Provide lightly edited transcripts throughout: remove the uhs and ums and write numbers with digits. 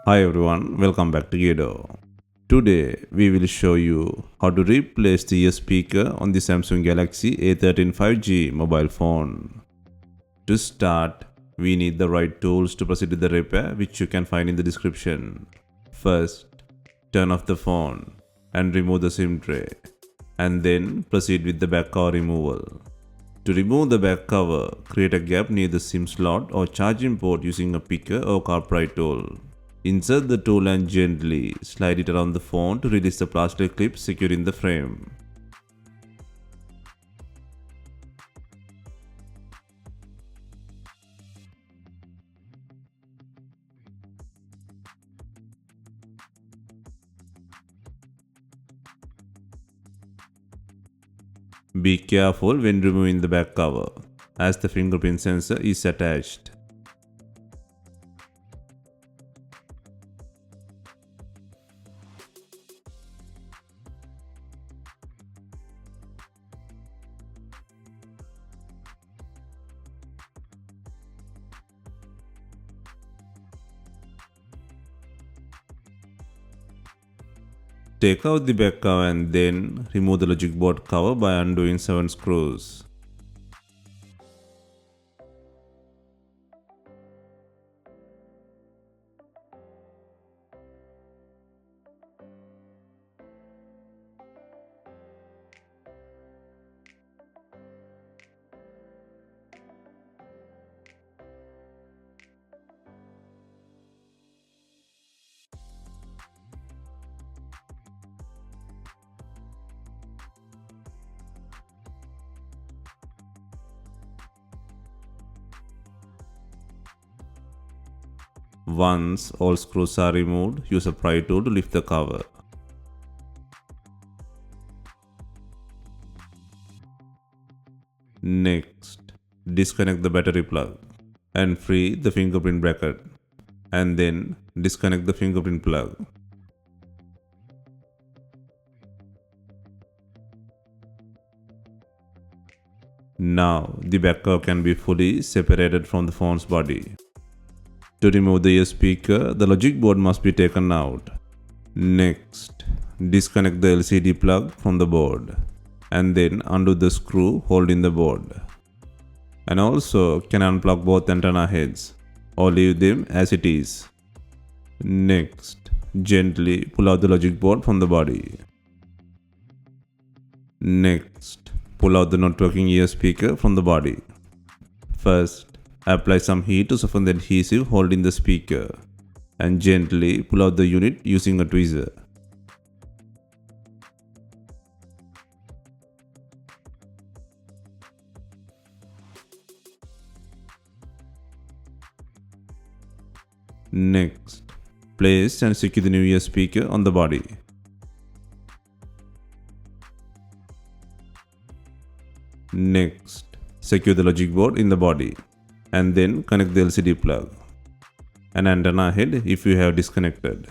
Hi everyone, welcome back to Gedo. Today we will show you how to replace the ear speaker on the Samsung Galaxy A13 5G mobile phone. To start, we need the right tools to proceed with the repair, which you can find in the description. First, turn off the phone and remove the SIM tray, and then proceed with the back cover removal. To remove the back cover, create a gap near the SIM slot or charging port using a picker or pry tool. Insert the tool and gently slide it around the phone to release the plastic clip securing the frame. Be careful when removing the back cover, as the fingerprint sensor is attached. Take out the back cover and then remove the logic board cover by undoing 7 screws. Once all screws are removed, use a pry tool to lift the cover. Next, disconnect the battery plug and free the fingerprint bracket, and then disconnect the fingerprint plug. Now the back cover can be fully separated from the phone's body. To remove the ear speaker, the logic board must be taken out. Next, disconnect the LCD plug from the board and then undo the screw holding the board. And also can unplug both antenna heads or leave them as it is. Next, gently pull out the logic board from the body. Next, pull out the not working ear speaker from the body. First, apply some heat to soften the adhesive holding the speaker and gently pull out the unit using a tweezer. Next, place and secure the new ear speaker on the body. Next, secure the logic board in the body and then connect the LCD plug and antenna head if you have disconnected.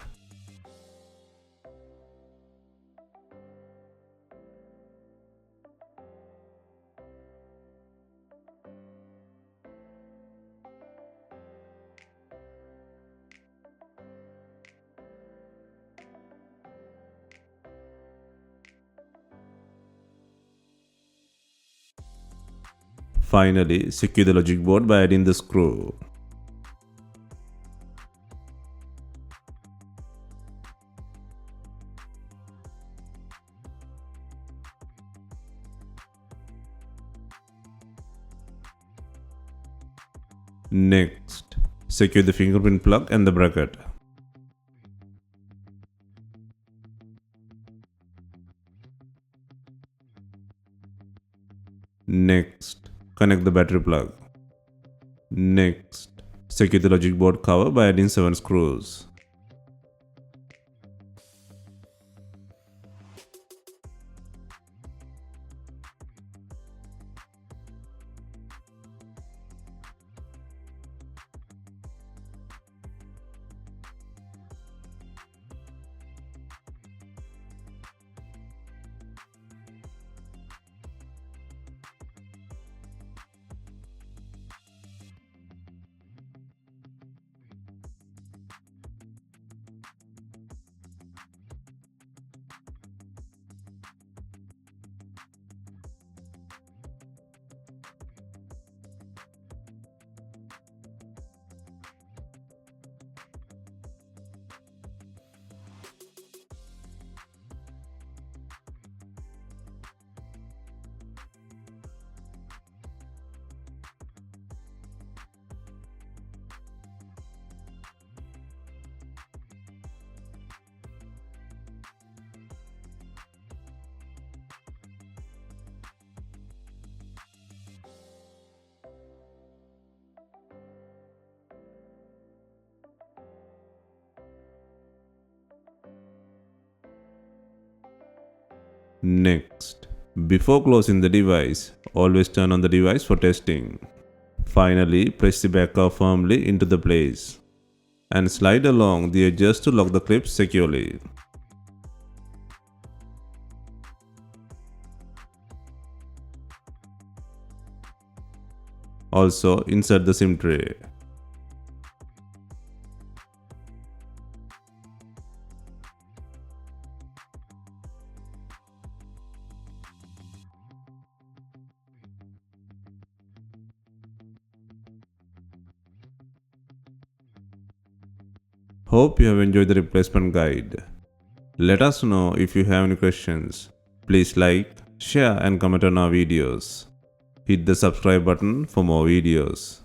Finally, secure the logic board by adding the screw. Next, secure the fingerprint plug and the bracket. Next, connect the battery plug. Next, secure the logic board cover by adding 7 screws. Next, before closing the device, always turn on the device for testing. Finally, press the back cover firmly into the place and slide along the edges to lock the clips securely. Also, insert the SIM tray. Hope you have enjoyed the replacement guide. Let us know if you have any questions. Please like, share and comment on our videos. Hit the subscribe button for more videos.